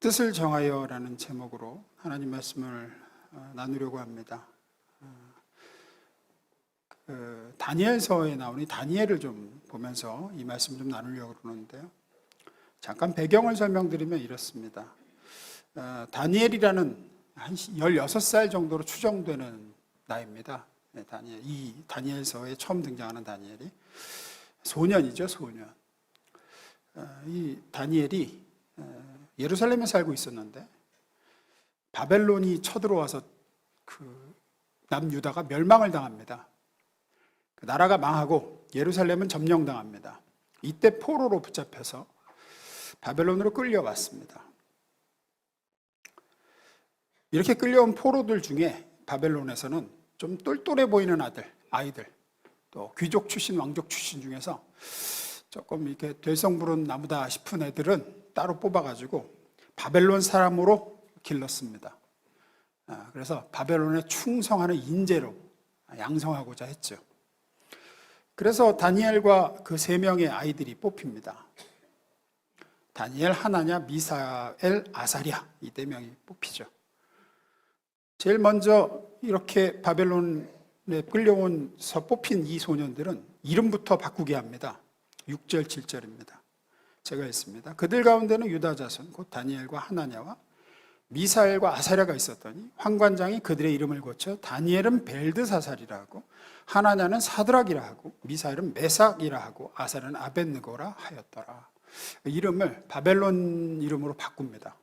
뜻을 정하여라는 제목으로 하나님 말씀을 나누려고 합니다. 다니엘서에 나오는 다니엘을 좀 보면서 이 말씀 좀 나누려고 그러는데요. 잠깐 배경을 설명드리면 이렇습니다. 다니엘이라는 한 16살 정도로 추정되는 나이입니다. 이 다니엘서에 처음 등장하는 다니엘이 소년이죠, 소년. 이 다니엘이 예루살렘에 살고 있었는데 바벨론이 쳐들어와서 남유다가 멸망을 당합니다. 그 나라가 망하고 예루살렘은 점령당합니다. 이때 포로로 붙잡혀서 바벨론으로 끌려왔습니다. 이렇게 끌려온 포로들 중에 바벨론에서는 좀 똘똘해 보이는 아이들, 또 귀족 출신, 왕족 출신 중에서 조금 이렇게 될성부른 나무다 싶은 애들은 따로 뽑아가지고 바벨론 사람으로 길렀습니다. 그래서 바벨론에 충성하는 인재로 양성하고자 했죠. 그래서 다니엘과 그 3명의 아이들이 뽑힙니다. 다니엘, 하나냐, 미사엘, 아사랴, 이 4명이 뽑히죠. 제일 먼저 이렇게 바벨론에 끌려온서 뽑힌 이 소년들은 이름부터 바꾸게 합니다. 6절, 7절입니다. 제가 읽습니다. 그들 가운데는 유다 자손 곧 다니엘과 하나냐와 미사엘과 아사랴가 있었더니 환관장이 그들의 이름을 고쳐 다니엘은 벨드사살이라 하고 하나냐는 사드락이라 하고 미사엘은 메삭이라 하고 아사랴는 아벳느고라 하였더라. 이름을 바벨론 이름으로 바꿉니다.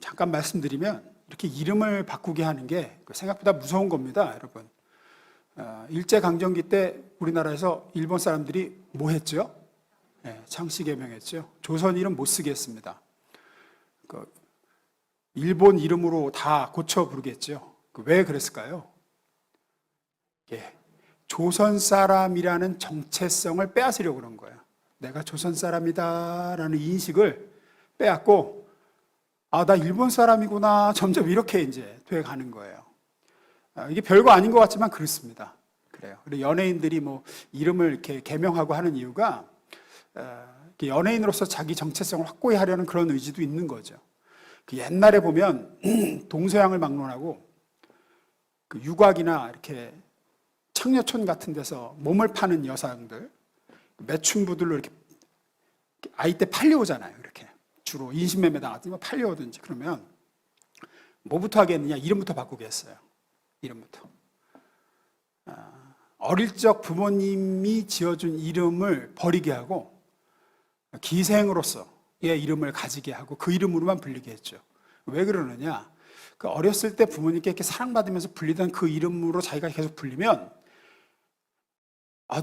잠깐 말씀드리면 이렇게 이름을 바꾸게 하는 게 생각보다 무서운 겁니다, 여러분. 일제강점기 때 우리나라에서 일본 사람들이 뭐 했죠? 창씨개명했죠. 조선 이름 못 쓰게 했습니다. 일본 이름으로 다 고쳐 부르겠죠. 왜 그랬을까요? 조선 사람이라는 정체성을 빼앗으려고 그런 거예요. 내가 조선 사람이다라는 인식을 빼앗고, 나 일본 사람이구나. 점점 이렇게 이제 돼 가는 거예요. 이게 별거 아닌 것 같지만 그렇습니다. 그래요. 그리고 연예인들이 뭐 이름을 이렇게 개명하고 하는 이유가 연예인으로서 자기 정체성을 확고히 하려는 그런 의지도 있는 거죠. 옛날에 보면 동서양을 막론하고 유곽이나 이렇게 창녀촌 같은 데서 몸을 파는 여성들, 매춘부들로 이렇게 아이 때 팔려오잖아요. 이렇게 주로 인신매매 당하든지 팔려오든지. 그러면 뭐부터 하겠느냐? 이름부터 바꾸겠어요. 이름부터. 어릴 적 부모님이 지어준 이름을 버리게 하고 기생으로서의 이름을 가지게 하고 그 이름으로만 불리게 했죠. 왜 그러느냐? 어렸을 때 부모님께 이렇게 사랑받으면서 불리던 그 이름으로 자기가 계속 불리면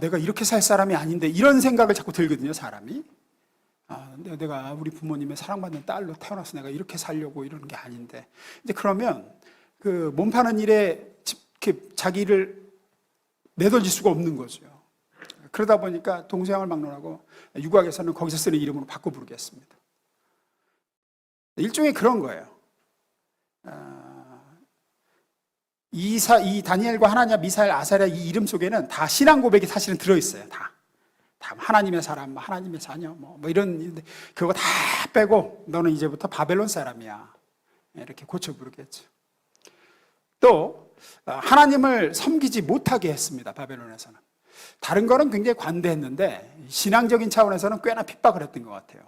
내가 이렇게 살 사람이 아닌데 이런 생각을 자꾸 들거든요, 사람이. 내가 우리 부모님의 사랑받는 딸로 태어나서 내가 이렇게 살려고 이러는 게 아닌데. 이제 그러면 그 몸 파는 일에 자기를 내던질 수가 없는 거죠. 그러다 보니까 동서양을 막론하고 유곽에서는 거기서 쓰는 이름으로 바꿔 부르겠습니다. 일종의 그런 거예요. 이 다니엘과 하나냐, 미사엘, 아사랴 이 이름 속에는 다 신앙 고백이 사실은 들어있어요. 다 하나님의 사람, 하나님의 자녀, 뭐 이런, 그거 다 빼고 너는 이제부터 바벨론 사람이야. 이렇게 고쳐 부르겠죠. 또 하나님을 섬기지 못하게 했습니다. 바벨론에서는. 다른 거는 굉장히 관대했는데 신앙적인 차원에서는 꽤나 핍박을 했던 것 같아요.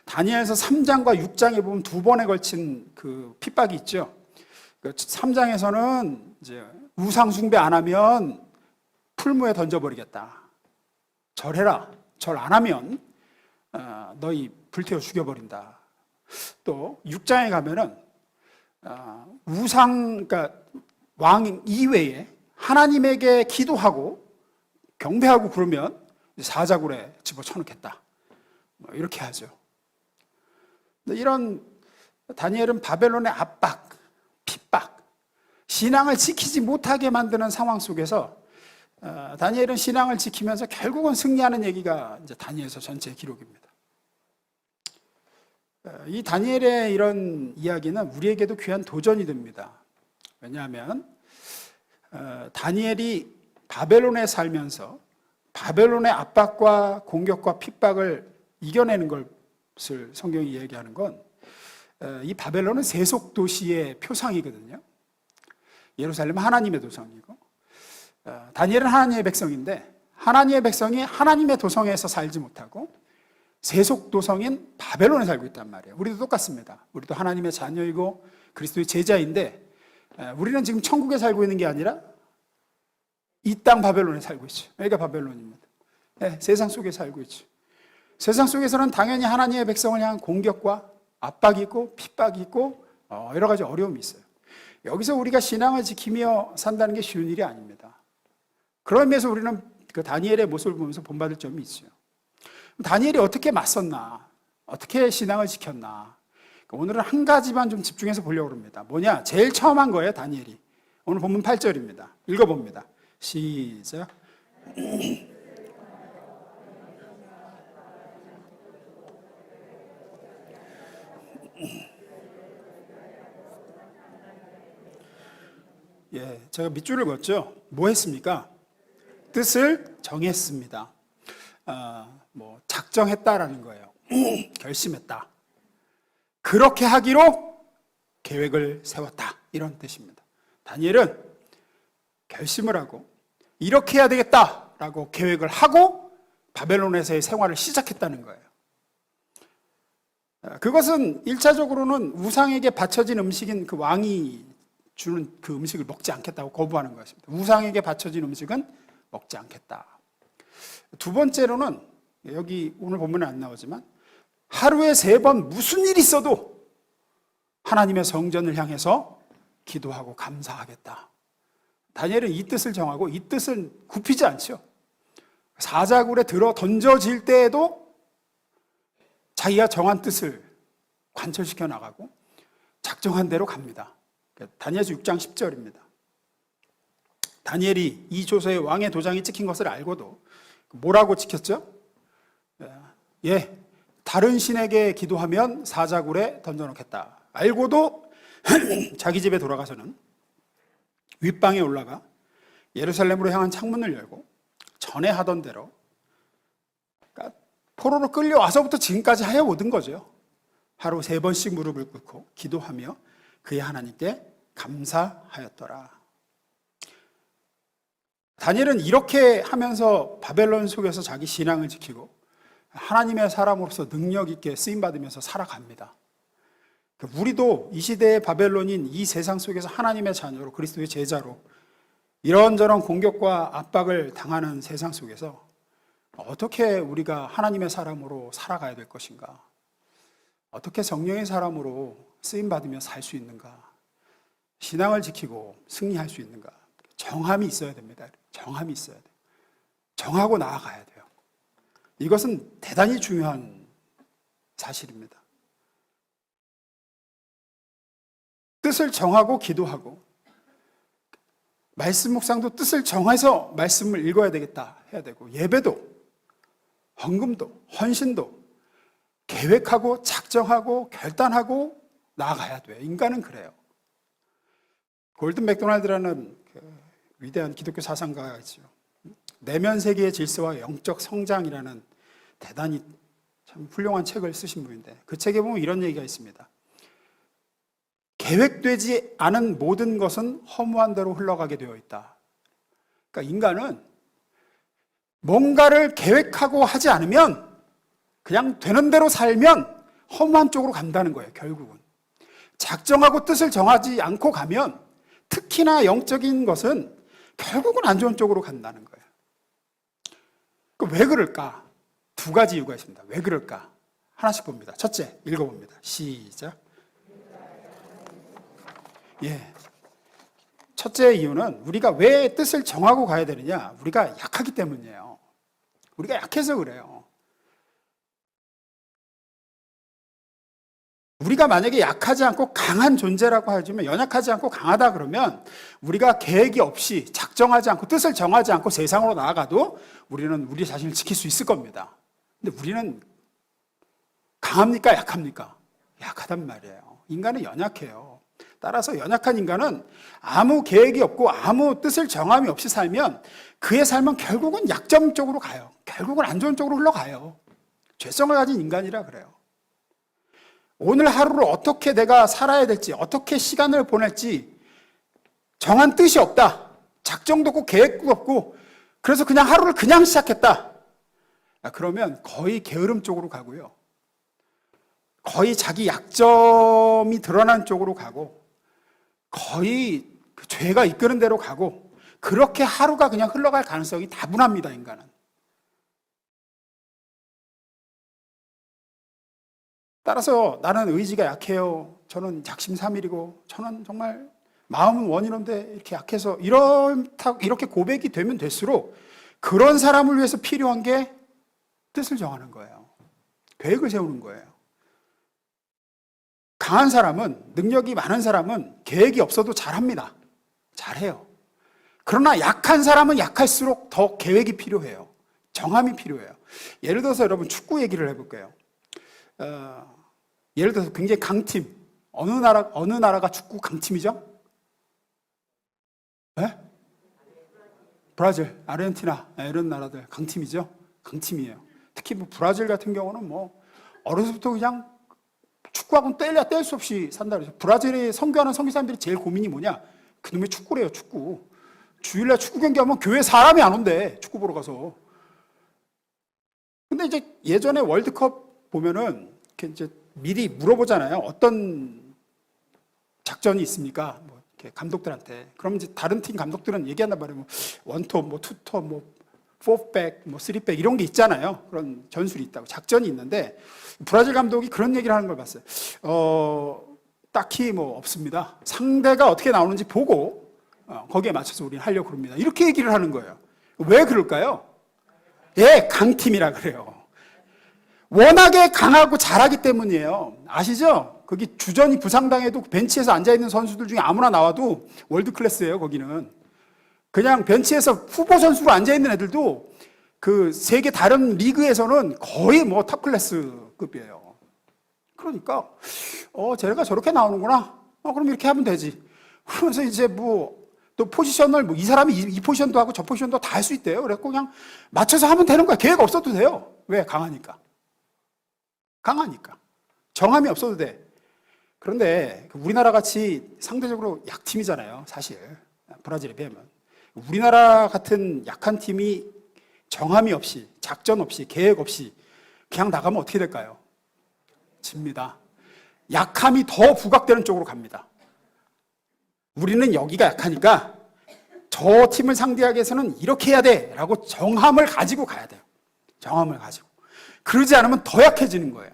다니엘서 3장과 6장에 보면 2번에 걸친 그 핍박이 있죠. 3장에서는 이제 우상 숭배 안 하면 풀무에 던져버리겠다. 절해라. 절 안 하면 너희 불태워 죽여버린다. 또 6장에 가면은 그러니까 왕 이외에 하나님에게 기도하고 경배하고 그러면 사자굴에 집어쳐놓겠다. 이렇게 하죠. 이런 다니엘은 바벨론의 압박, 핍박, 신앙을 지키지 못하게 만드는 상황 속에서 다니엘은 신앙을 지키면서 결국은 승리하는 얘기가 이제 다니엘서 전체의 기록입니다. 이 다니엘의 이런 이야기는 우리에게도 귀한 도전이 됩니다. 왜냐하면 다니엘이 바벨론에 살면서 바벨론의 압박과 공격과 핍박을 이겨내는 걸 것을 성경이 얘기하는 건 이 바벨론은 세속 도시의 표상이거든요. 예루살렘은 하나님의 도성이고 다니엘은 하나님의 백성인데 하나님의 백성이 하나님의 도성에서 살지 못하고 세속 도성인 바벨론에 살고 있단 말이에요. 우리도 똑같습니다. 우리도 하나님의 자녀이고 그리스도의 제자인데 우리는 지금 천국에 살고 있는 게 아니라 이 땅 바벨론에 살고 있죠. 여기가 바벨론입니다. 세상 속에 살고 있죠. 세상 속에서는 당연히 하나님의 백성을 향한 공격과 압박이 있고 핍박이 있고 여러 가지 어려움이 있어요. 여기서 우리가 신앙을 지키며 산다는 게 쉬운 일이 아닙니다. 그런 의미에서 우리는 그 다니엘의 모습을 보면서 본받을 점이 있어요. 다니엘이 어떻게 맞섰나? 어떻게 신앙을 지켰나? 오늘은 한 가지만 좀 집중해서 보려고 합니다. 뭐냐? 제일 처음 한 거예요, 다니엘이. 오늘 본문 8절입니다. 읽어봅니다. 시작. 제가 밑줄을 걷죠. 뭐 했습니까? 뜻을 정했습니다. 작정했다라는 거예요. 결심했다. 그렇게 하기로 계획을 세웠다. 이런 뜻입니다. 다니엘은 결심을 하고 이렇게 해야 되겠다라고 계획을 하고 바벨론에서의 생활을 시작했다는 거예요. 그것은 1차적으로는 우상에게 바쳐진 음식인 그 왕이 주는 그 음식을 먹지 않겠다고 거부하는 것입니다. 우상에게 바쳐진 음식은 먹지 않겠다. 두 번째로는 여기 오늘 본문에 안 나오지만 하루에 3번 무슨 일이 있어도 하나님의 성전을 향해서 기도하고 감사하겠다. 다니엘은 이 뜻을 정하고 이 뜻을 굽히지 않죠. 사자굴에 들어 던져질 때에도 자기가 정한 뜻을 관철시켜 나가고 작정한 대로 갑니다. 다니엘서 6장 10절입니다. 다니엘이 이 조서에 왕의 도장이 찍힌 것을 알고도 뭐라고 찍혔죠? 다른 신에게 기도하면 사자굴에 던져놓겠다. 알고도 자기 집에 돌아가서는 윗방에 올라가 예루살렘으로 향한 창문을 열고 전에 하던 대로, 그러니까 포로로 끌려와서부터 지금까지 해오던 거죠. 하루 3번씩 무릎을 꿇고 기도하며 그의 하나님께 감사하였더라. 다니엘은 이렇게 하면서 바벨론 속에서 자기 신앙을 지키고 하나님의 사람으로서 능력 있게 쓰임받으면서 살아갑니다. 우리도 이 시대의 바벨론인 이 세상 속에서 하나님의 자녀로 그리스도의 제자로 이런저런 공격과 압박을 당하는 세상 속에서 어떻게 우리가 하나님의 사람으로 살아가야 될 것인가? 어떻게 성령의 사람으로 쓰임받으며 살 수 있는가? 신앙을 지키고 승리할 수 있는가? 정함이 있어야 됩니다. 정함이 있어야 돼요. 정하고 나아가야 돼요. 이것은 대단히 중요한 사실입니다. 뜻을 정하고 기도하고 말씀 묵상도 뜻을 정해서 말씀을 읽어야 되겠다 해야 되고 예배도 헌금도 헌신도 계획하고 작정하고 결단하고 나아가야 돼요. 인간은 그래요. 골든 맥도날드라는 위대한 기독교 사상가가 있죠. 내면 세계의 질서와 영적 성장이라는 대단히 참 훌륭한 책을 쓰신 분인데 그 책에 보면 이런 얘기가 있습니다. 계획되지 않은 모든 것은 허무한 대로 흘러가게 되어 있다. 그러니까 인간은 뭔가를 계획하고 하지 않으면 그냥 되는 대로 살면 허무한 쪽으로 간다는 거예요. 결국은 작정하고 뜻을 정하지 않고 가면 특히나 영적인 것은 결국은 안 좋은 쪽으로 간다는 거예요. 왜 그럴까? 2가지 이유가 있습니다. 왜 그럴까? 하나씩 봅니다. 첫째, 읽어봅니다. 시작. 첫째 이유는 우리가 왜 뜻을 정하고 가야 되느냐? 우리가 약하기 때문이에요. 우리가 약해서 그래요. 우리가 만약에 약하지 않고 강한 존재라고 하지만 연약하지 않고 강하다 그러면 우리가 계획이 없이 작정하지 않고 뜻을 정하지 않고 세상으로 나아가도 우리는 우리 자신을 지킬 수 있을 겁니다. 근데 우리는 강합니까? 약합니까? 약하단 말이에요. 인간은 연약해요. 따라서 연약한 인간은 아무 계획이 없고 아무 뜻을 정함이 없이 살면 그의 삶은 결국은 약점 쪽으로 가요. 결국은 안 좋은 쪽으로 흘러가요. 죄성을 가진 인간이라 그래요. 오늘 하루를 어떻게 내가 살아야 될지, 어떻게 시간을 보낼지 정한 뜻이 없다. 작정도 없고 계획도 없고 그래서 그냥 하루를 그냥 시작했다. 그러면 거의 게으름 쪽으로 가고요. 거의 자기 약점이 드러난 쪽으로 가고 거의 그 죄가 이끄는 대로 가고 그렇게 하루가 그냥 흘러갈 가능성이 다분합니다, 인간은. 따라서 나는 의지가 약해요. 저는 작심삼일이고 저는 정말 마음은 원이론데 이렇게 약해서 이렇게 고백이 되면 될수록 그런 사람을 위해서 필요한 게 뜻을 정하는 거예요. 계획을 세우는 거예요. 강한 사람은, 능력이 많은 사람은 계획이 없어도 잘합니다. 잘해요. 그러나 약한 사람은 약할수록 더 계획이 필요해요. 정함이 필요해요. 예를 들어서 여러분 축구 얘기를 해볼게요. 예를 들어서 굉장히 강팀, 어느 나라가 축구 강팀이죠? 네? 브라질, 아르헨티나 이런 나라들 강팀이죠? 강팀이에요. 특히 뭐 브라질 같은 경우는 뭐 어려서부터 그냥 축구하고는 뗄 수 없이 산다 그러죠. 브라질에 선교하는 선교사님들이 제일 고민이 뭐냐? 그놈의 축구래요, 축구. 주일날 축구 경기하면 교회에 사람이 안 온대, 축구 보러 가서. 근데 이제 예전에 월드컵 보면은 이렇게 이제 미리 물어보잖아요. 어떤 작전이 있습니까? 뭐 이렇게 감독들한테. 그럼 이제 다른 팀 감독들은 얘기한단 말이에요. 뭐 원톱, 뭐 투톱, 뭐 포백, 뭐 쓰리백 이런 게 있잖아요. 그런 전술이 있다고, 작전이 있는데 브라질 감독이 그런 얘기를 하는 걸 봤어요. 딱히 뭐 없습니다. 상대가 어떻게 나오는지 보고 거기에 맞춰서 우리는 하려고 합니다. 이렇게 얘기를 하는 거예요. 왜 그럴까요? 예, 강팀이라 그래요. 워낙에 강하고 잘하기 때문이에요. 아시죠? 거기 주전이 부상당해도 벤치에서 앉아있는 선수들 중에 아무나 나와도 월드 클래스예요, 거기는. 그냥 벤치에서 후보 선수로 앉아있는 애들도 그 세계 다른 리그에서는 거의 뭐 탑 클래스급이에요. 그러니까, 쟤가 저렇게 나오는구나. 그럼 이렇게 하면 되지. 그러면서 이제 뭐, 또 포지션을 뭐 이 사람이 이 포지션도 하고 저 포지션도 다 할 수 있대요. 그래서 그냥 맞춰서 하면 되는 거야. 계획 없어도 돼요. 왜? 강하니까. 강하니까. 정함이 없어도 돼. 그런데 우리나라 같이 상대적으로 약팀이잖아요, 사실. 브라질에 비하면. 우리나라 같은 약한 팀이 정함이 없이, 작전 없이, 계획 없이 그냥 나가면 어떻게 될까요? 집니다. 약함이 더 부각되는 쪽으로 갑니다. 우리는 여기가 약하니까 저 팀을 상대하기 위해서는 이렇게 해야 돼 라고 정함을 가지고 가야 돼요. 정함을 가지고. 그러지 않으면 더 약해지는 거예요.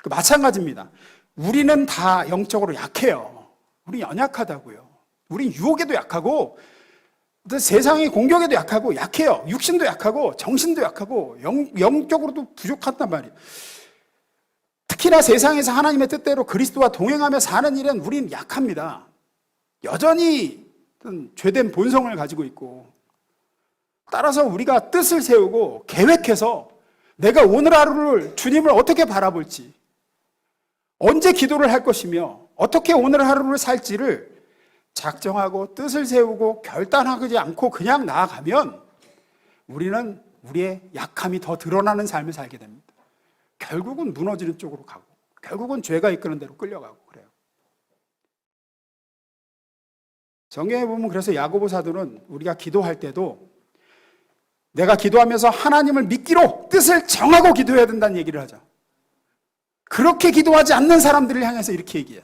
마찬가지입니다. 우리는 다 영적으로 약해요. 우리 연약하다고요. 우린 유혹에도 약하고 세상의 공격에도 약하고 약해요. 육신도 약하고 정신도 약하고 영적으로도 부족하단 말이에요. 특히나 세상에서 하나님의 뜻대로 그리스도와 동행하며 사는 일은 우린 약합니다. 여전히 죄된 본성을 가지고 있고, 따라서 우리가 뜻을 세우고 계획해서 내가 오늘 하루를 주님을 어떻게 바라볼지, 언제 기도를 할 것이며 어떻게 오늘 하루를 살지를 작정하고 뜻을 세우고 결단하지 않고 그냥 나아가면 우리는 우리의 약함이 더 드러나는 삶을 살게 됩니다. 결국은 무너지는 쪽으로 가고 결국은 죄가 이끄는 대로 끌려가고 그래요. 성경에 보면 그래서 야고보 사도는 우리가 기도할 때도 내가 기도하면서 하나님을 믿기로 뜻을 정하고 기도해야 된다는 얘기를 하죠. 그렇게 기도하지 않는 사람들을 향해서 이렇게 얘기해요.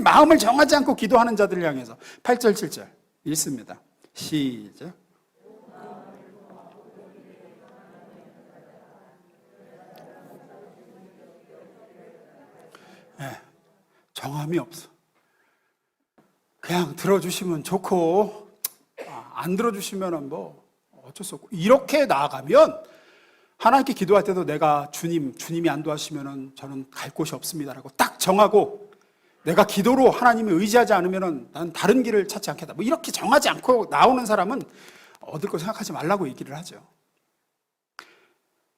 마음을 정하지 않고 기도하는 자들을 향해서 8절 7절 읽습니다. 시작. 네, 정함이 없어. 그냥 들어주시면 좋고 안 들어주시면 뭐 어쩔 수 없고, 이렇게 나아가면 하나님께 기도할 때도 내가 주님이 안 도와주시면 저는 갈 곳이 없습니다라고 딱 정하고, 내가 기도로 하나님을 의지하지 않으면 난 다른 길을 찾지 않겠다, 뭐 이렇게 정하지 않고 나오는 사람은 얻을 거 생각하지 말라고 얘기를 하죠.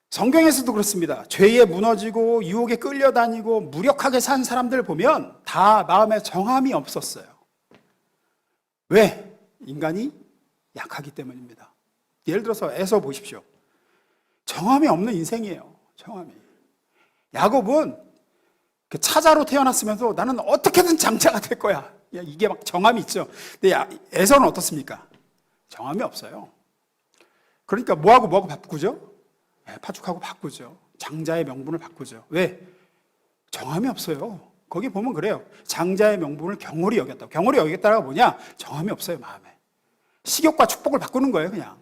성경에서도 그렇습니다. 죄에 무너지고 유혹에 끌려다니고 무력하게 산 사람들 보면 다 마음에 정함이 없었어요. 왜? 인간이 약하기 때문입니다. 예를 들어서 에서 보십시오. 정함이 없는 인생이에요. 정함이. 야곱은 그 차자로 태어났으면서 나는 어떻게든 장자가 될 거야. 이게 막 정함이 있죠. 근데 에서는 어떻습니까? 정함이 없어요. 그러니까 뭐하고 바꾸죠? 파죽하고 바꾸죠. 장자의 명분을 바꾸죠. 왜? 정함이 없어요. 거기 보면 그래요. 장자의 명분을 경홀히 여겼다. 경홀히 여겼다가 뭐냐? 정함이 없어요, 마음에. 식욕과 축복을 바꾸는 거예요, 그냥.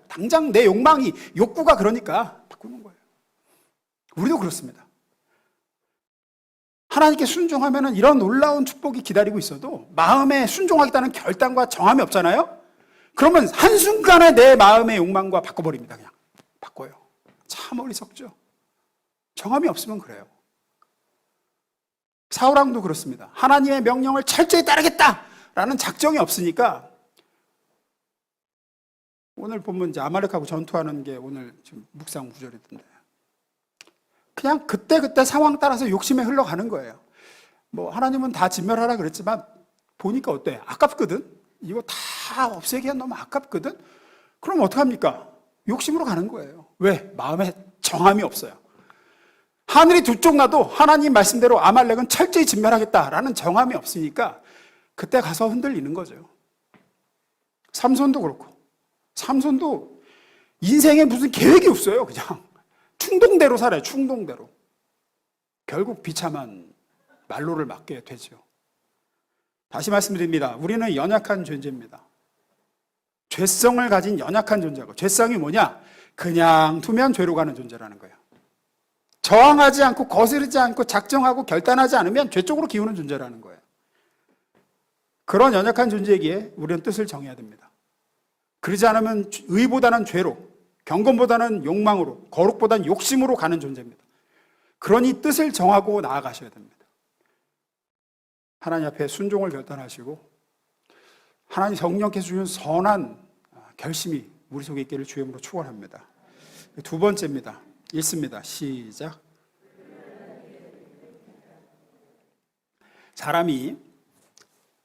당장 내 욕구가 그러니까 바꾸는 거예요. 우리도 그렇습니다. 하나님께 순종하면 이런 놀라운 축복이 기다리고 있어도 마음에 순종하겠다는 결단과 정함이 없잖아요? 그러면 한순간에 내 마음의 욕망과 바꿔버립니다. 그냥 바꿔요. 참 어리석죠. 정함이 없으면 그래요. 사울왕도 그렇습니다. 하나님의 명령을 철저히 따르겠다라는 작정이 없으니까 오늘 보면 이제 아말렉하고 전투하는 게 오늘 지금 묵상 구절이던데 그냥 그때 상황 따라서 욕심에 흘러가는 거예요. 뭐 하나님은 다 진멸하라 그랬지만 보니까 어때? 아깝거든? 이거 다 없애기엔 너무 아깝거든? 그럼 어떡합니까? 욕심으로 가는 거예요. 왜? 마음에 정함이 없어요. 하늘이 두 쪽 나도 하나님 말씀대로 아말렉은 철저히 진멸하겠다라는 정함이 없으니까 그때 가서 흔들리는 거죠. 삼손도 그렇고 삼손도 인생에 무슨 계획이 없어요. 그냥 충동대로 살아요. 충동대로. 결국 비참한 말로를 맞게 되죠. 다시 말씀드립니다. 우리는 연약한 존재입니다. 죄성을 가진 연약한 존재고 죄성이 뭐냐? 그냥 두면 죄로 가는 존재라는 거예요. 저항하지 않고 거스르지 않고 작정하고 결단하지 않으면 죄 쪽으로 기우는 존재라는 거예요. 그런 연약한 존재이기에 우리는 뜻을 정해야 됩니다. 그러지 않으면 의보다는 죄로, 경건보다는 욕망으로, 거룩보다는 욕심으로 가는 존재입니다. 그러니 뜻을 정하고 나아가셔야 됩니다. 하나님 앞에 순종을 결단하시고 하나님 성령께서 주는 선한 결심이 우리 속에 있기를 주님으로 축원합니다. 두 번째입니다. 읽습니다. 시작. 사람이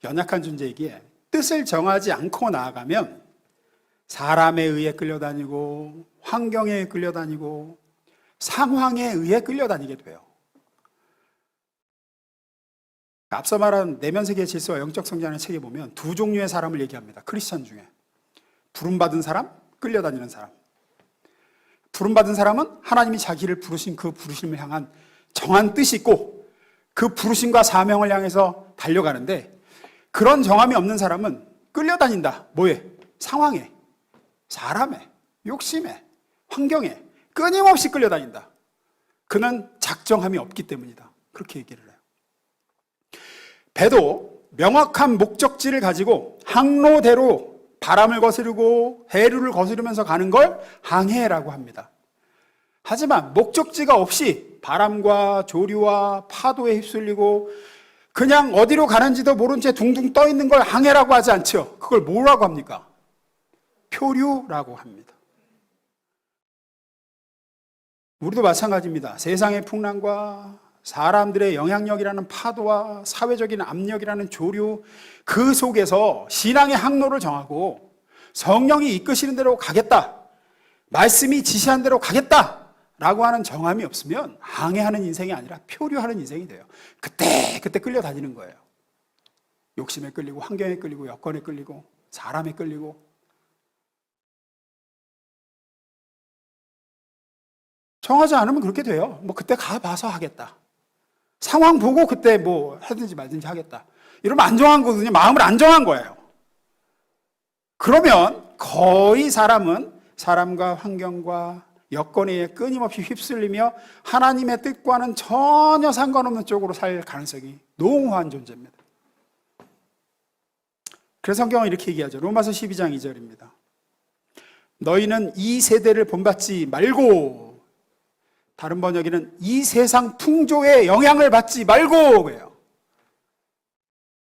연약한 존재이기에 뜻을 정하지 않고 나아가면 사람에 의해 끌려다니고 환경에 끌려다니고 상황에 의해 끌려다니게 돼요. 앞서 말한 내면세계의 질서와 영적 성장의 책에 보면 두 종류의 사람을 얘기합니다. 크리스천 중에. 부름받은 사람, 끌려다니는 사람. 부름받은 사람은 하나님이 자기를 부르신 그 부르심을 향한 정한 뜻이 있고 그 부르심과 사명을 향해서 달려가는데 그런 정함이 없는 사람은 끌려다닌다. 뭐에? 상황에, 사람에, 욕심에, 환경에 끊임없이 끌려다닌다. 그는 작정함이 없기 때문이다. 그렇게 얘기를 해요. 배도 명확한 목적지를 가지고 항로대로 바람을 거스르고 해류를 거스르면서 가는 걸 항해라고 합니다. 하지만 목적지가 없이 바람과 조류와 파도에 휩쓸리고 그냥 어디로 가는지도 모른 채 둥둥 떠 있는 걸 항해라고 하지 않죠. 그걸 뭐라고 합니까? 표류라고 합니다. 우리도 마찬가지입니다. 세상의 풍랑과 사람들의 영향력이라는 파도와 사회적인 압력이라는 조류 그 속에서 신앙의 항로를 정하고 성령이 이끄시는 대로 가겠다. 말씀이 지시한 대로 가겠다. 라고 하는 정함이 없으면 항해하는 인생이 아니라 표류하는 인생이 돼요. 그때 끌려다니는 거예요. 욕심에 끌리고 환경에 끌리고 여건에 끌리고 사람에 끌리고 정하지 않으면 그렇게 돼요. 뭐 그때 가봐서 하겠다. 상황 보고 그때 뭐 하든지 말든지 하겠다. 이러면 안 정한 거거든요. 마음을 안 정한 거예요. 그러면 거의 사람은 사람과 환경과 여건에 의해 끊임없이 휩쓸리며 하나님의 뜻과는 전혀 상관없는 쪽으로 살 가능성이 농후한 존재입니다. 그래서 성경은 이렇게 얘기하죠. 로마서 12장 2절입니다. 너희는 이 세대를 본받지 말고, 다른 번역에는 이 세상 풍조의 영향을 받지 말고 그래요.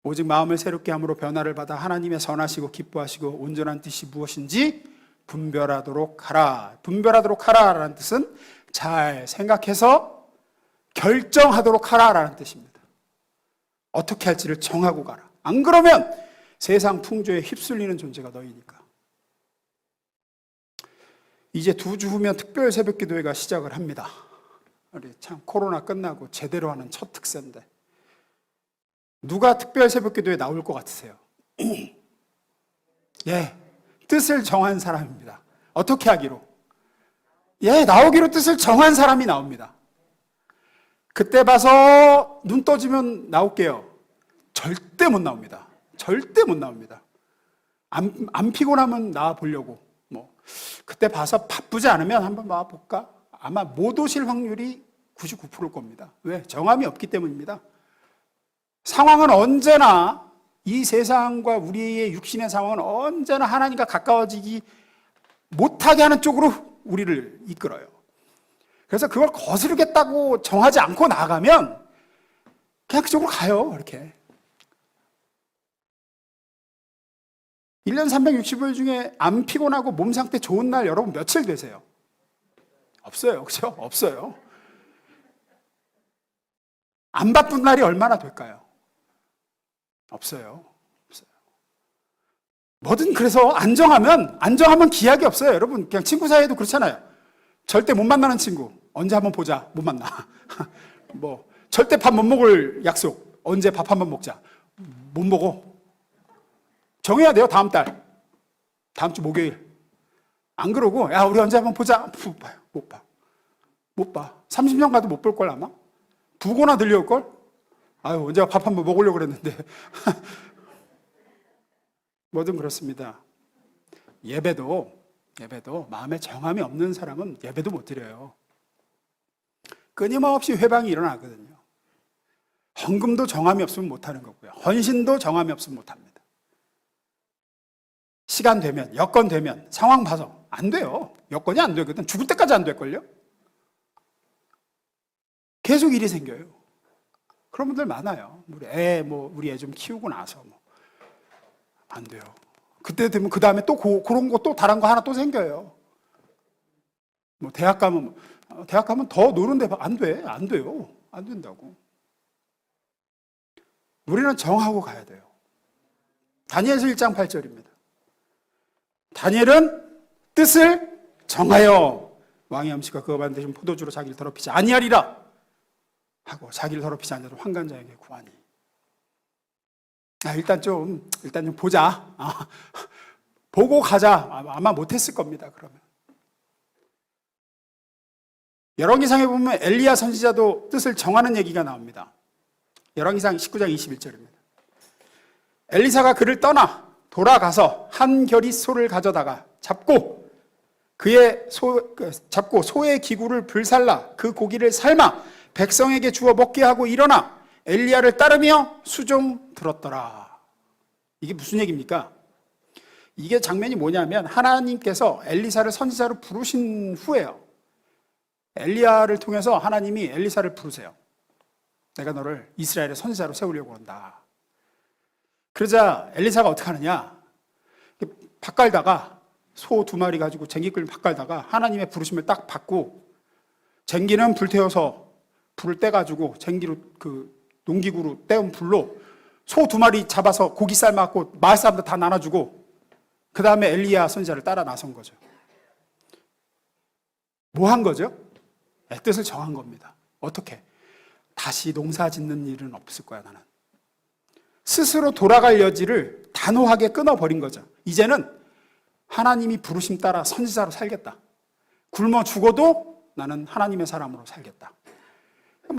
오직 마음을 새롭게 함으로 변화를 받아 하나님의 선하시고 기뻐하시고 온전한 뜻이 무엇인지 분별하도록 하라. 분별하도록 하라라는 뜻은 잘 생각해서 결정하도록 하라라는 뜻입니다. 어떻게 할지를 정하고 가라. 안 그러면 세상 풍조에 휩쓸리는 존재가 너희니까. 이제 2주 후면 특별 새벽기도회가 시작을 합니다. 우리 참 코로나 끝나고 제대로 하는 첫 특세인데 누가 특별 새벽기도에 나올 것 같으세요? 예, 뜻을 정한 사람입니다. 어떻게 하기로? 예, 나오기로 뜻을 정한 사람이 나옵니다. 그때 봐서 눈 떠지면 나올게요. 절대 못 나옵니다. 절대 못 나옵니다. 안 피곤하면 나와 보려고. 그때 봐서 바쁘지 않으면 한번 나와 볼까? 아마 못 오실 확률이 99%일 겁니다. 왜? 정함이 없기 때문입니다. 상황은 언제나 이 세상과 우리의 육신의 상황은 언제나 하나님과 가까워지기 못하게 하는 쪽으로 우리를 이끌어요. 그래서 그걸 거스르겠다고 정하지 않고 나가면 그냥 그쪽으로 가요. 이렇게. 1년 365일 중에 안 피곤하고 몸 상태 좋은 날 여러분 며칠 되세요? 없어요. 그렇죠? 없어요. 안 바쁜 날이 얼마나 될까요? 없어요. 없어요. 뭐든 그래서 안정하면 기약이 없어요. 여러분 그냥 친구 사이에도 그렇잖아요. 절대 못 만나는 친구 언제 한번 보자 못 만나. 절대 밥 못 먹을 약속 언제 밥 한번 먹자 못 먹어. 정해야 돼요. 다음 주 목요일. 안 그러고 야 우리 언제 한번 보자. 못 봐. 30년 가도 못 볼 걸 아마. 부고나 들려올 걸. 아유 언제 밥 한번 먹으려고 그랬는데. 뭐든 그렇습니다. 예배도 마음에 정함이 없는 사람은 예배도 못 드려요. 끊임없이 회방이 일어나거든요. 헌금도 정함이 없으면 못하는 거고요. 헌신도 정함이 없으면 못합니다. 시간 되면, 여건 되면, 상황 봐서 안 돼요. 여건이 안 되거든. 죽을 때까지 안 될걸요? 계속 일이 생겨요. 그런 분들 많아요. 우리 애 좀 키우고 나서 안 돼요. 그때 되면 그 다음에 또 그런 거 또 다른 거 하나 또 생겨요. 대학 가면 더 노는데 안 돼요. 안 된다고. 우리는 정하고 가야 돼요. 다니엘서 1장 8절입니다. 다니엘은 뜻을 정하여 왕의 암시가 그가 반드시 포도주로 자기를 더럽히지 아니하리라 하고 자기를 더럽히지 아니하도록 환관자에게 구하니. 일단 좀 보자. 보고 가자. 아마 못했을 겁니다. 그러면 열왕기상에 보면 엘리야 선지자도 뜻을 정하는 얘기가 나옵니다. 열왕기상 19장 21절입니다. 엘리사가 그를 떠나 돌아가서 한 겨리 소를 가져다가 잡고 소의 기구를 불살라 그 고기를 삶아 백성에게 주어 먹게 하고 일어나 엘리야를 따르며 수종 들었더라. 이게 무슨 얘기입니까? 이게 장면이 뭐냐면 하나님께서 엘리사를 선지자로 부르신 후에요. 엘리야를 통해서 하나님이 엘리사를 부르세요. 내가 너를 이스라엘의 선지자로 세우려고 한다. 그러자 엘리사가 어떻게 하느냐? 밥 갈다가 소 2마리 가지고 쟁기 끌면 밥 갈다가 하나님의 부르심을 딱 받고 쟁기는 불태워서 불을 떼가지고 쟁기로 농기구로 떼운 불로 소 2마리 잡아서 고기 삶아갖고 마을 사람들 다 나눠주고 그 다음에 엘리야 선지자를 따라 나선 거죠. 뭐 한 거죠? 뜻을 정한 겁니다. 어떻게? 다시 농사 짓는 일은 없을 거야 나는. 스스로 돌아갈 여지를 단호하게 끊어버린 거죠. 이제는 하나님이 부르심 따라 선지자로 살겠다. 굶어 죽어도 나는 하나님의 사람으로 살겠다.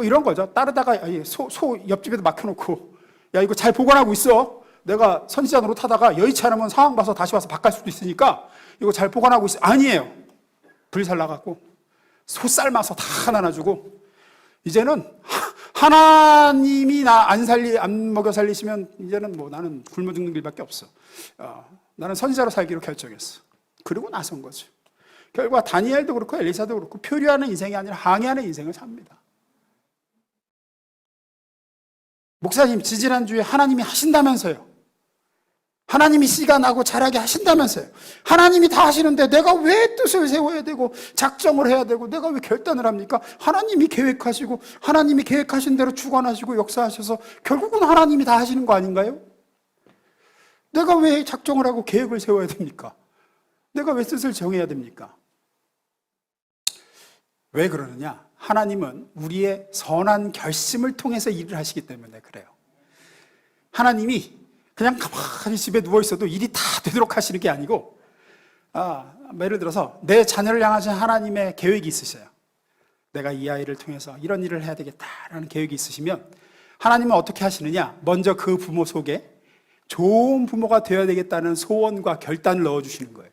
이런 거죠. 따르다가 소 옆집에도 막혀놓고 야 이거 잘 보관하고 있어. 내가 선지자 노릇하다가 여의치 않으면 상황 봐서 다시 와서 바꿀 수도 있으니까 이거 잘 보관하고 있어. 아니에요. 불살 나갖고 소 삶아서 다 나눠주고 이제는 하나님이 나 안 먹여 살리시면 이제는 나는 굶어 죽는 길밖에 없어. 나는 선지자로 살기로 결정했어. 그리고 나선 거죠. 결과 다니엘도 그렇고 엘리사도 그렇고 표류하는 인생이 아니라 항해하는 인생을 삽니다. 목사님 지지난주에 하나님이 하신다면서요. 하나님이 씨가 나고 자라게 하신다면서요. 하나님이 다 하시는데 내가 왜 뜻을 세워야 되고 작정을 해야 되고 내가 왜 결단을 합니까? 하나님이 계획하시고 하나님이 계획하신 대로 주관하시고 역사하셔서 결국은 하나님이 다 하시는 거 아닌가요? 내가 왜 작정을 하고 계획을 세워야 됩니까? 내가 왜 뜻을 정해야 됩니까? 왜 그러느냐? 하나님은 우리의 선한 결심을 통해서 일을 하시기 때문에 그래요. 하나님이 그냥 가만히 집에 누워있어도 일이 다 되도록 하시는 게 아니고, 예를 들어서 내 자녀를 향하신 하나님의 계획이 있으셔요. 내가 이 아이를 통해서 이런 일을 해야 되겠다라는 계획이 있으시면 하나님은 어떻게 하시느냐? 먼저 그 부모 속에 좋은 부모가 되어야 되겠다는 소원과 결단을 넣어주시는 거예요.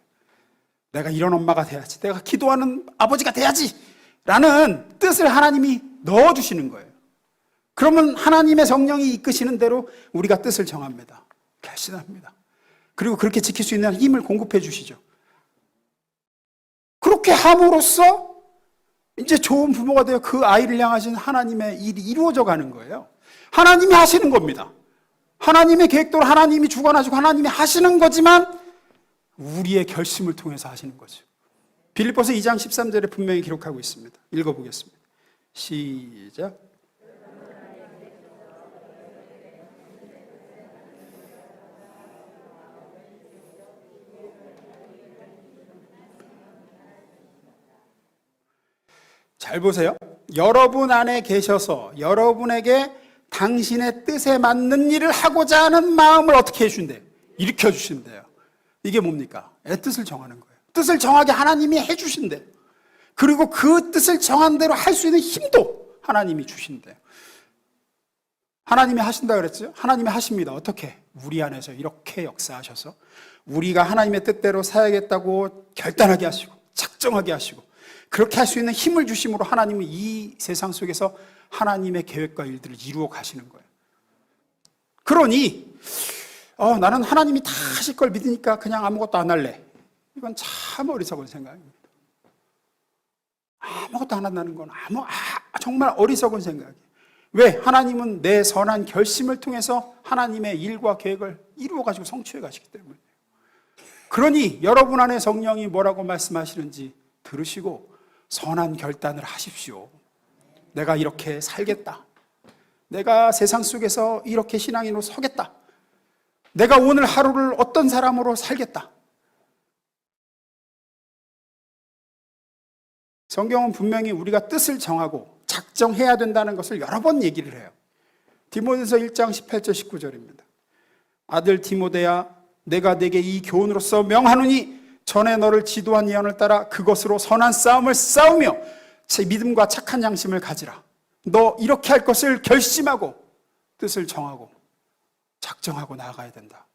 내가 이런 엄마가 돼야지, 내가 기도하는 아버지가 돼야지 라는 뜻을 하나님이 넣어주시는 거예요. 그러면 하나님의 성령이 이끄시는 대로 우리가 뜻을 정합니다. 결심합니다. 그리고 그렇게 지킬 수 있는 힘을 공급해 주시죠. 그렇게 함으로써 이제 좋은 부모가 되어 그 아이를 향하신 하나님의 일이 이루어져 가는 거예요. 하나님이 하시는 겁니다. 하나님의 계획대로 하나님이 주관하시고 하나님이 하시는 거지만 우리의 결심을 통해서 하시는 거죠. 빌립보서 2장 13절에 분명히 기록하고 있습니다. 읽어보겠습니다. 시작. 잘 보세요. 여러분 안에 계셔서 여러분에게 당신의 뜻에 맞는 일을 하고자 하는 마음을 어떻게 해주신대요? 일으켜 주신대요. 이게 뭡니까? 애 뜻을 정하는 거예요. 뜻을 정하게 하나님이 해주신대요. 그리고 그 뜻을 정한 대로 할 수 있는 힘도 하나님이 주신대요. 하나님이 하신다 그랬죠? 하나님이 하십니다. 어떻게? 우리 안에서 이렇게 역사하셔서 우리가 하나님의 뜻대로 살아야겠다고 결단하게 하시고 작정하게 하시고 그렇게 할 수 있는 힘을 주심으로 하나님은 이 세상 속에서 하나님의 계획과 일들을 이루어 가시는 거예요. 그러니 나는 하나님이 다 하실 걸 믿으니까 그냥 아무것도 안 할래. 이건 참 어리석은 생각입니다. 아무것도 안 한다는 건 정말 어리석은 생각이에요. 왜? 하나님은 내 선한 결심을 통해서 하나님의 일과 계획을 이루어 가지고 성취해 가시기 때문이에요. 그러니 여러분 안에 성령이 뭐라고 말씀하시는지 들으시고 선한 결단을 하십시오. 내가 이렇게 살겠다. 내가 세상 속에서 이렇게 신앙인으로 서겠다. 내가 오늘 하루를 어떤 사람으로 살겠다. 성경은 분명히 우리가 뜻을 정하고 작정해야 된다는 것을 여러 번 얘기를 해요. 디모데서 1장 18절 19절입니다. 아들 디모데야, 내가 네게 이 교훈으로서 명하노니 전에 너를 지도한 예언을 따라 그것으로 선한 싸움을 싸우며 제 믿음과 착한 양심을 가지라. 너 이렇게 할 것을 결심하고 뜻을 정하고 작정하고 나아가야 된다.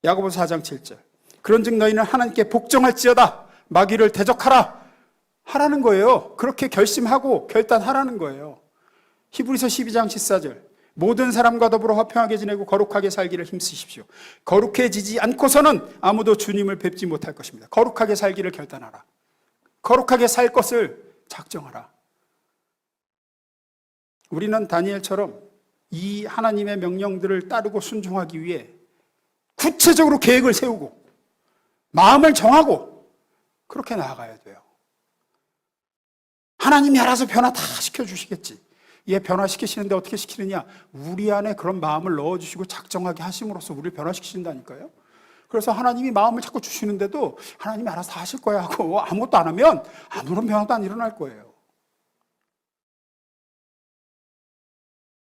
야고보서 4장 7절. 그런즉 너희는 하나님께 복종할지어다. 마귀를 대적하라. 하라는 거예요. 그렇게 결심하고 결단하라는 거예요. 히브리서 12장 14절. 모든 사람과 더불어 화평하게 지내고 거룩하게 살기를 힘쓰십시오. 거룩해지지 않고서는 아무도 주님을 뵙지 못할 것입니다. 거룩하게 살기를 결단하라. 거룩하게 살 것을 작정하라. 우리는 다니엘처럼 이 하나님의 명령들을 따르고 순종하기 위해 구체적으로 계획을 세우고 마음을 정하고 그렇게 나아가야 돼요. 하나님이 알아서 변화 다 시켜주시겠지. 얘 변화시키시는데 어떻게 시키느냐? 우리 안에 그런 마음을 넣어주시고 작정하게 하심으로써 우리를 변화시키신다니까요. 그래서 하나님이 마음을 자꾸 주시는데도 하나님이 알아서 다 하실 거야 하고 아무것도 안 하면 아무런 변화도 안 일어날 거예요.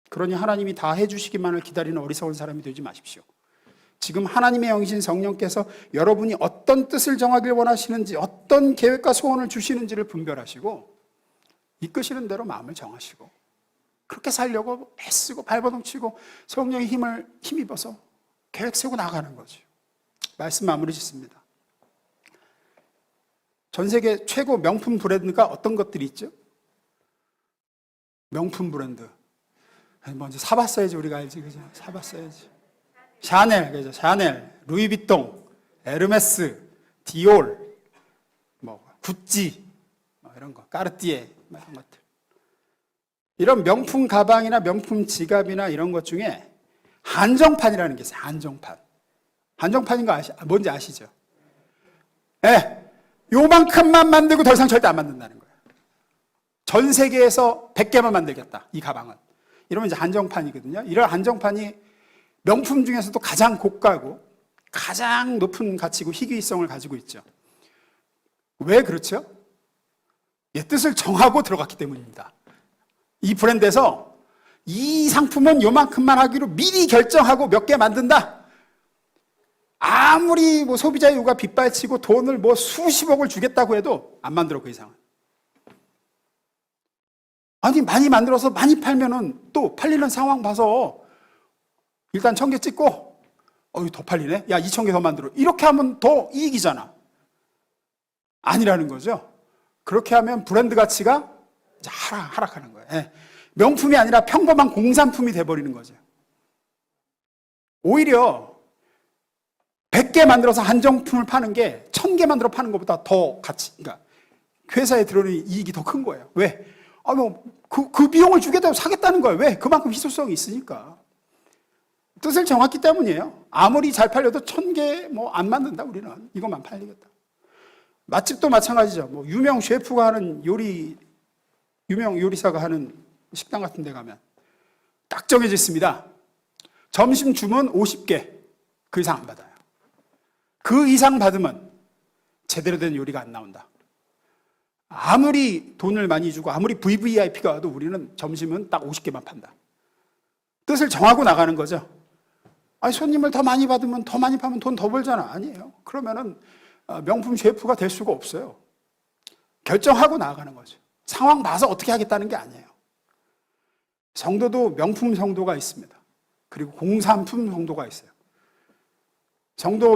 그러니 하나님이 다 해주시기만을 기다리는 어리석은 사람이 되지 마십시오. 지금 하나님의 영이신 성령께서 여러분이 어떤 뜻을 정하길 원하시는지, 어떤 계획과 소원을 주시는지를 분별하시고 이끄시는 대로 마음을 정하시고 그렇게 살려고 애쓰고 발버둥치고 성령의 힘을 힘입어서 계획 세우고 나가는 거죠. 말씀 마무리 짓습니다. 전 세계 최고 명품 브랜드가 어떤 것들이 있죠? 명품 브랜드. 먼저 사봤어야지, 우리가 알지, 그죠? 사봤어야지. 샤넬, 그죠? 샤넬, 루이비통, 에르메스, 디올, 구찌, 이런 거, 까르띠에, 이런 것들. 이런 명품 가방이나 명품 지갑이나 이런 것 중에 한정판이라는 게 있어요. 한정판. 한정판인 거 뭔지 아시죠? 네, 요만큼만 만들고 더 이상 절대 안 만든다는 거예요. 전 세계에서 100개만 만들겠다, 이 가방은. 이러면 이제 한정판이거든요. 이런 한정판이 명품 중에서도 가장 고가고 가장 높은 가치고 희귀성을 가지고 있죠. 왜 그렇죠? 뜻을 정하고 들어갔기 때문입니다. 이 브랜드에서 이 상품은 요만큼만 하기로 미리 결정하고 몇 개 만든다. 아무리 뭐 소비자 요구가 빗발치고 돈을 뭐 수십억을 주겠다고 해도 안 만들어, 그 이상은. 아니, 많이 만들어서 많이 팔면은 또 팔리는 상황 봐서 일단 1,000개 찍고, 더 팔리네? 야, 2,000개 더 만들어. 이렇게 하면 더 이익이잖아. 아니라는 거죠. 그렇게 하면 브랜드 가치가 이제 하락하는 거예요. 예. 명품이 아니라 평범한 공산품이 돼버리는 거죠. 오히려 100개 만들어서 한정품을 파는 게 1,000개 만들어 파는 것보다 더 가치, 그러니까 회사에 들어오는 이익이 더 큰 거예요. 왜? 그 비용을 주겠다고 사겠다는 거예요. 왜? 그만큼 희소성이 있으니까. 뜻을 정했기 때문이에요. 아무리 잘 팔려도 1,000개 뭐 안 만든다, 우리는. 이것만 팔리겠다. 맛집도 마찬가지죠. 뭐 유명 셰프가 하는 유명 요리사가 하는 식당 같은 데 가면 딱 정해져 있습니다. 점심 주문 50개, 그 이상 안 받아요. 그 이상 받으면 제대로 된 요리가 안 나온다. 아무리 돈을 많이 주고 아무리 VVIP가 와도 우리는 점심은 딱 50개만 판다. 뜻을 정하고 나가는 거죠. 아니, 손님을 더 많이 받으면 더 많이 파면 돈 더 벌잖아. 아니에요. 그러면은 명품 셰프가 될 수가 없어요. 결정하고 나아가는 거죠. 상황 봐서 어떻게 하겠다는 게 아니에요. 성도도 명품 성도가 있습니다. 그리고 공산품 성도가 있어요.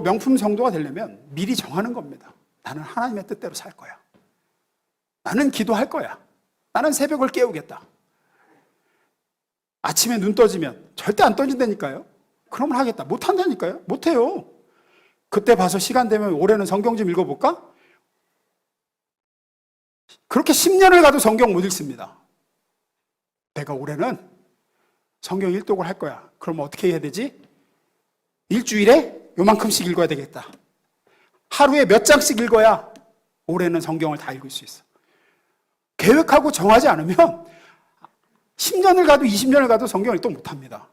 명품 성도가 되려면 미리 정하는 겁니다. 나는 하나님의 뜻대로 살 거야. 나는 기도할 거야. 나는 새벽을 깨우겠다. 아침에 눈 떠지면 절대 안 떠진다니까요. 그러면 하겠다. 못 한다니까요. 못 해요. 그때 봐서 시간 되면 올해는 성경 좀 읽어볼까? 그렇게 10년을 가도 성경 못 읽습니다. 내가 올해는 성경 일독을 할 거야. 그럼 어떻게 해야 되지? 일주일에 요만큼씩 읽어야 되겠다. 하루에 몇 장씩 읽어야 올해는 성경을 다 읽을 수 있어. 계획하고 정하지 않으면 10년을 가도 20년을 가도 성경 일독 못합니다.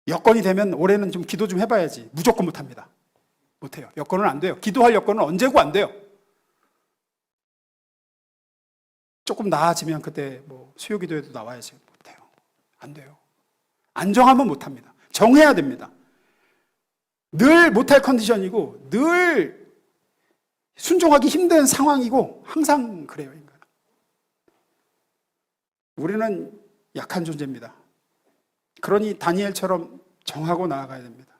여건이 되면 올해는 좀 기도 좀 해봐야지. 무조건 못합니다. 못해요. 여건은 안 돼요. 기도할 여건은 언제고 안 돼요. 조금 나아지면 그때 뭐 수요 기도에도 나와야지. 못해요. 안 돼요. 안 정하면 못합니다. 정해야 됩니다. 늘 못할 컨디션이고 늘 순종하기 힘든 상황이고 항상 그래요, 인간은. 우리는 약한 존재입니다. 그러니 다니엘처럼 정하고 나아가야 됩니다.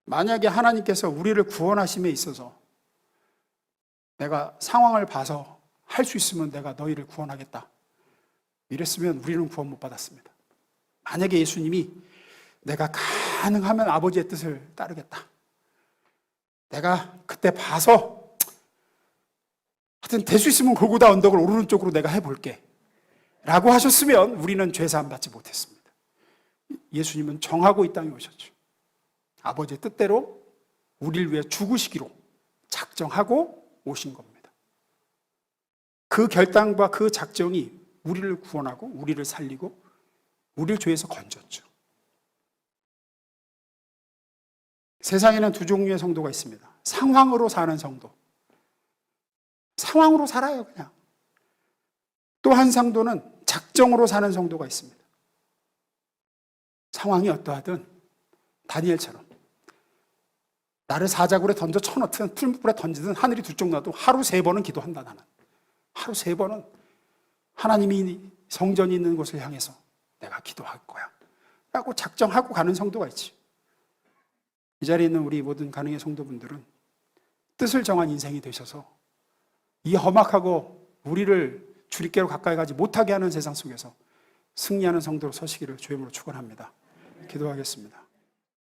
만약에 하나님께서 우리를 구원하심에 있어서 내가 상황을 봐서 할 수 있으면 내가 너희를 구원하겠다, 이랬으면 우리는 구원 못 받았습니다. 만약에 예수님이 내가 가능하면 아버지의 뜻을 따르겠다, 내가 그때 봐서 하여튼 될 수 있으면 골고다 언덕을 오르는 쪽으로 내가 해볼게 라고 하셨으면 우리는 죄사함 받지 못했습니다. 예수님은 정하고 이 땅에 오셨죠. 아버지의 뜻대로 우리를 위해 죽으시기로 작정하고 오신 겁니다. 그 결단과 그 작정이 우리를 구원하고 우리를 살리고 우리를 죄에서 건졌죠. 세상에는 두 종류의 성도가 있습니다. 상황으로 사는 성도. 상황으로 살아요, 그냥. 또 한 성도는 작정으로 사는 성도가 있습니다. 상황이 어떠하든 다니엘처럼 나를 사자굴에 던져 쳐넣든 풀무불에 던지든 하늘이 두 쪽 나도 하루 3번은 기도한다. 나는 하루 3번은 하나님이 성전이 있는 곳을 향해서 내가 기도할 거야 라고 작정하고 가는 성도가 있지. 이 자리에 있는 우리 모든 가능의 성도분들은 뜻을 정한 인생이 되셔서 이 험악하고 우리를 주님께로 가까이 가지 못하게 하는 세상 속에서 승리하는 성도로 서시기를 주님으로 축원합니다. 기도하겠습니다.